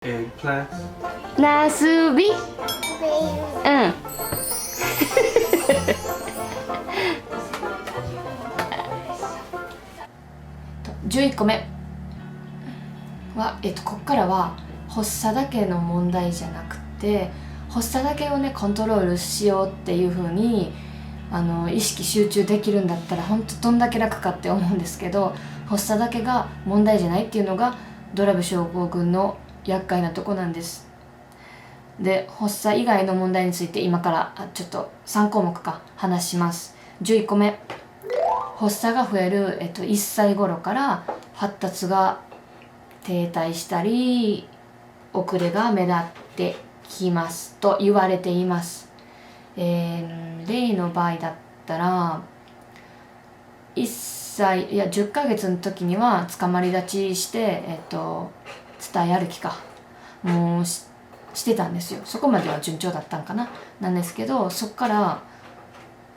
Eggplant. なすび。うん。11個目は、こっからは発作だけの問題じゃなくて、発作だけをねコントロールしようっていう風に意識集中できるんだったら本当どんだけ楽かって思うんですけど、発作だけが問題じゃないっていうのがドラブ症候群の厄介なとこなんです。で、発作以外の問題について今からちょっと3項目か話します。11個目、発作が増える、1歳頃から発達が停滞したり遅れが目立ってきますと言われています。例の場合だったら1歳いや10ヶ月の時には捕まり立ちして、伝え歩きかもうしてたんですよ。そこまでは順調だったんかななんですけど、そっから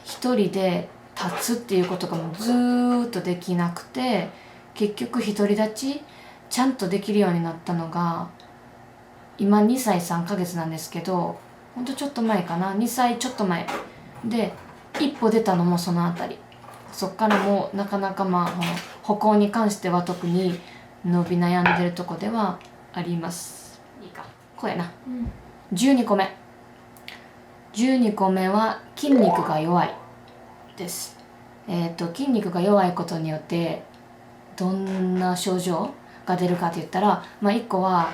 一人で立つっていうことがもうずーっとできなくて、結局独り立ちちゃんとできるようになったのが今2歳3ヶ月なんですけど、ほんとちょっと前かな、2歳ちょっと前で一歩出たのもそのあたり。そっからもうなかなか歩行に関しては特に伸び悩んでるとこではあります。いいか、こうやな、12個目12個目は筋肉が弱いです。筋肉が弱いことによってどんな症状が出るかって言ったら、1個は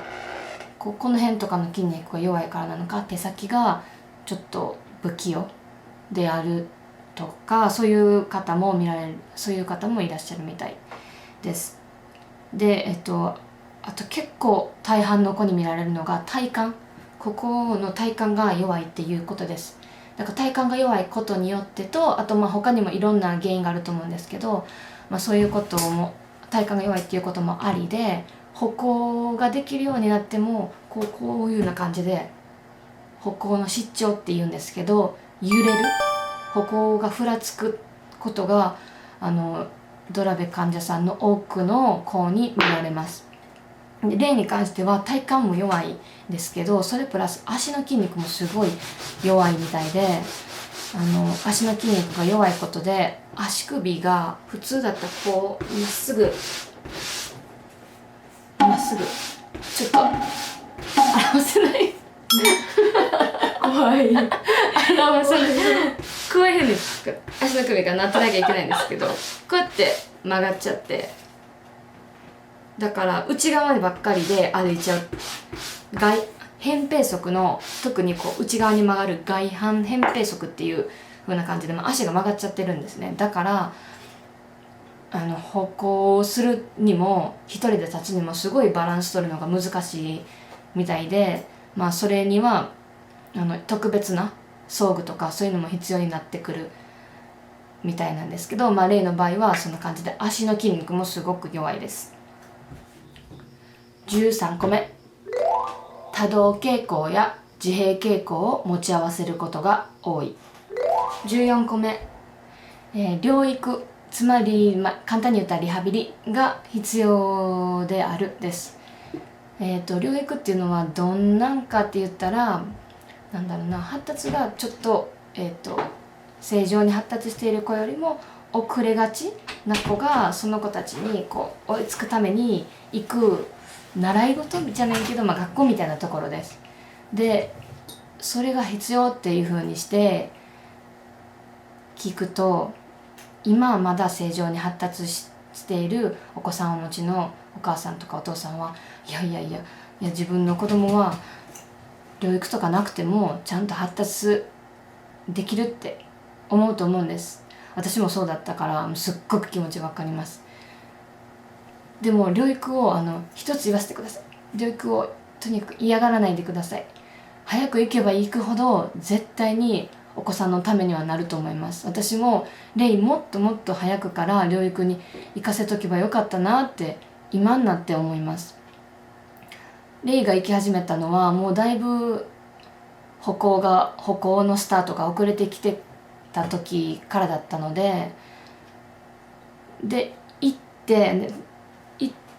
この辺とかの筋肉が弱いからなのか、手先がちょっと不器用であるとか、そういう方もいらっしゃるみたいです。で、あと結構大半の子に見られるのが体幹、ここの体幹が弱いっていうことです。だから体幹が弱いことによってと、あと他にもいろんな原因があると思うんですけど、そういうことも体幹が弱いっていうこともありで、歩行ができるようになってもこういうような感じで歩行の失調っていうんですけど、揺れる、歩行がふらつくことがドラベ患者さんの多くの子に見られます。で、例に関しては体幹も弱いんですけど、それプラス足の筋肉もすごい弱いみたいで、足の筋肉が弱いことで足首が普通だったらこうまっすぐちょっと表せない怖い表せないこういうふうに足の首がなってなきゃいけないんですけど、こうやって曲がっちゃって、だから内側にばっかりで歩いちゃう。扁平足の特にこう内側に曲がる外反扁平足っていう風な感じで、足が曲がっちゃってるんですね。だから歩行するにも一人で立つにもすごいバランス取るのが難しいみたいで、それには特別な装具とかそういうのも必要になってくるみたいなんですけど、例の場合はそんな感じで足の筋肉もすごく弱いです。13個目、多動傾向や自閉傾向を持ち合わせることが多い。14個目、療育、つまり、簡単に言ったらリハビリが必要であるです。療育っていうのはどんなんかって言ったら、発達がちょっと、正常に発達している子よりも遅れがちな子がその子たちにこう追いつくために行く習い事じゃないけど、学校みたいなところです。で、それが必要っていう風にして聞くと、今はまだ正常に発達しているお子さんをお持ちのお母さんとかお父さんは、いや自分の子供は療育とかなくてもちゃんと発達できるって思うと思うんです。私もそうだったからすっごく気持ちわかります。でも療育を一つ言わせてください。療育をとにかく嫌がらないでください。早く行けば行くほど絶対にお子さんのためにはなると思います。私もレイもっと早くから療育に行かせとけばよかったなって今になって思います。レイが行き始めたのはもうだいぶ歩行のスタートが遅れてきてた時からだったので、行っ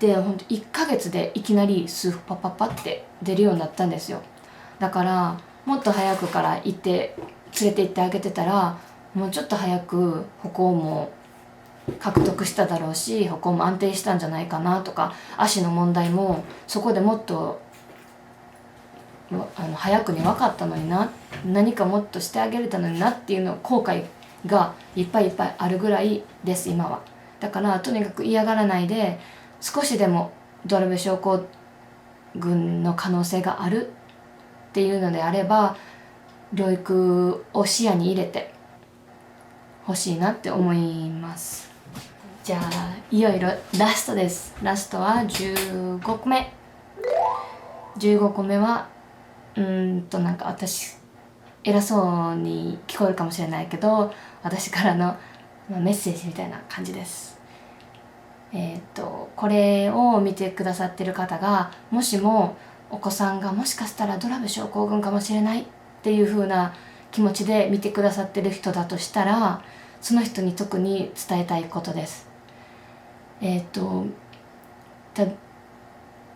ってほんと1ヶ月でいきなり数パッパッパって出るようになったんですよ。だからもっと早くから行って連れて行ってあげてたら、もうちょっと早く歩行も獲得しただろうし、歩行も安定したんじゃないかなとか、足の問題もそこでもっと早くに分かったのにな、何かもっとしてあげれたのになっていうの後悔がいっぱいいっぱいあるぐらいです今は。だからとにかく嫌がらないで、少しでもドラベ症候群の可能性があるっていうのであれば、療育を視野に入れてほしいなって思います。じゃあいよいよラストです。ラストは15個目。15個目はなんか私偉そうに聞こえるかもしれないけど、私からのメッセージみたいな感じです。これを見てくださってる方が、もしもお子さんがもしかしたらドラベ症候群かもしれないっていう風な気持ちで見てくださってる人だとしたら、その人に特に伝えたいことです。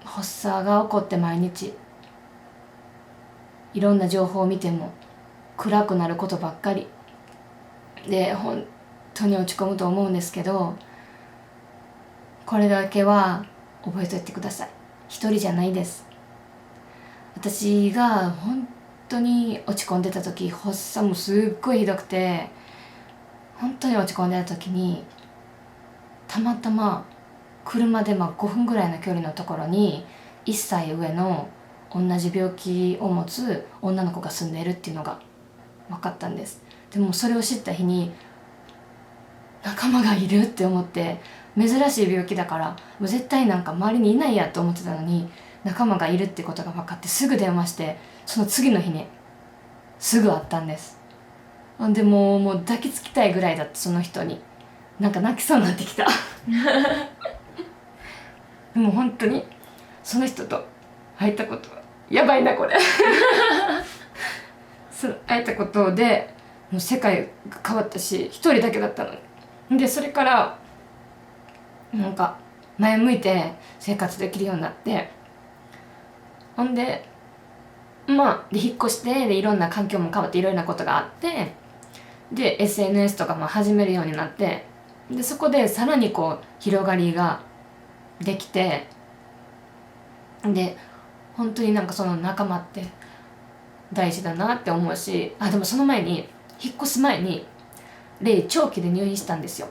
発作が起こって毎日いろんな情報を見ても暗くなることばっかりで、本当に落ち込むと思うんですけど、これだけは覚えておいてください。一人じゃないです。私が本当に落ち込んでた時、発作もすっごいひどくて、本当に落ち込んでた時にたまたま車で5分ぐらいの距離のところに1歳上の同じ病気を持つ女の子が住んでいるっていうのが分かったんです。でもそれを知った日に仲間がいるって思って、珍しい病気だからもう絶対なんか周りにいないやと思ってたのに、仲間がいるってことが分かってすぐ電話して、その次の日にすぐ会ったんです。でもう抱きつきたいぐらいだった。その人になんか泣きそうになってきたでも本当にその人と会えたことはやばいなこれ会えたことでもう世界が変わったし、一人だけだったのに。でそれからなんか前向いて生活できるようになって、ほんでで引っ越して、でいろんな環境も変わっていろいろなことがあって、で SNS とかも始めるようになって、でそこでさらに広がりができて、で本当になんかその仲間って大事だなって思うし、でもその前に引っ越す前に長期で入院したんですよ。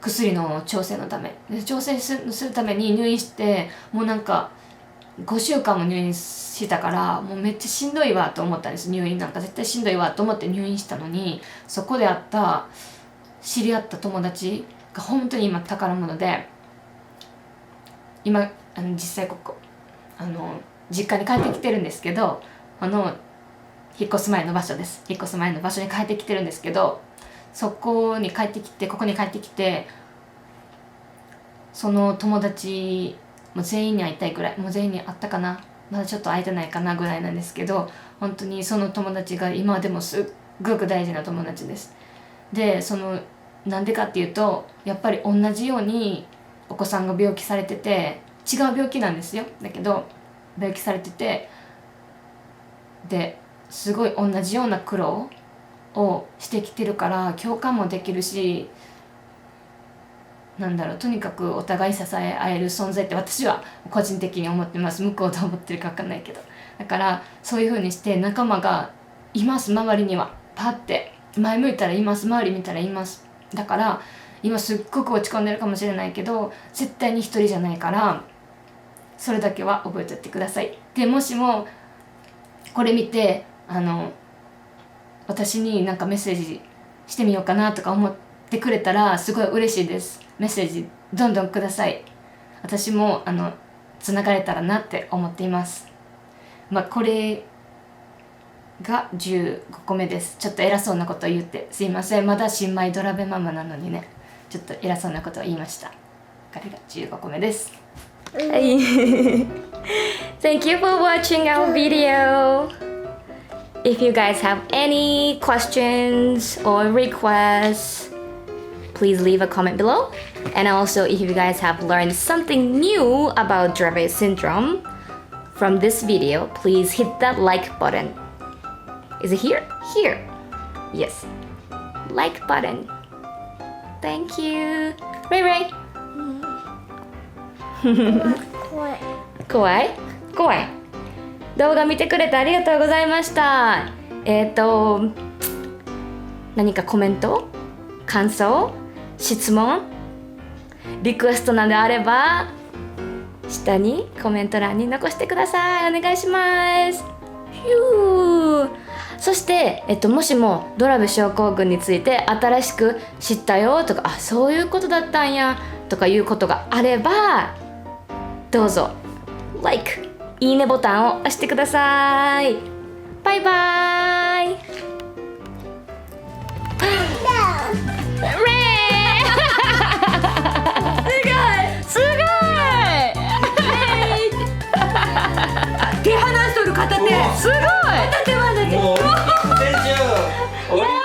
薬の調整のためで、調整するために入院して、もうなんか5週間も入院したから、もうめっちゃしんどいわと思ったんです。入院なんか絶対しんどいわと思って入院したのに、そこで知り合った友達が本当に今宝物で、今実際実家に帰ってきてるんですけど、引っ越す前の場所です。引っ越す前の場所に帰ってきてるんですけど、ここに帰ってきて、その友達もう全員に会いたいぐらい、もう全員に会ったかな、まだちょっと会えてないかなぐらいなんですけど、本当にその友達が今でもすっごく大事な友達です。でなんでかっていうと、やっぱり同じようにお子さんが病気されてて、違う病気なんですよ。だけど病気されてて、ですごい同じような苦労をしてきてるから共感もできるし、とにかくお互い支え合える存在って私は個人的に思ってます。向こうどう思ってるか分かんないけど、だからそういう風にして仲間がいます。周りにはパッて前向いたらいます、周り見たらいます。だから今すっごく落ち込んでるかもしれないけど、絶対に一人じゃないから、それだけは覚えておいてください。でもしもこれ見て私になんかメッセージしてみようかなとか思ってくれたらすごい嬉しいです。メッセージどんどんください。私もつながれたらなって思っています。これが15個目です。ちょっと偉そうなことを言ってすいません。まだ新米ドラベママなのにね、ちょっと偉そうなことを言いました。これが15個目です。Thank you for watching our video. If you guys have any questions or requests, please leave a comment below. And also, if you guys have learned something new about Dravet syndrome from this video, please hit that like button. Is it here? Here. Yes. Like button. Thank you. Ray Ray. 怖い。怖い怖い。動画見てくれてありがとうございました。何かコメント、感想、質問、リクエストなどあれば下にコメント欄に残してください。お願いします。ひゅー。そして、もしもドラブ症候群について新しく知ったよとか、あ、そういうことだったんやとかいうことがあれば、どうぞ Like、いいねボタンを押してください。バイバイ。レイすごい手離しとる片手。すごい片手はだって。もう先週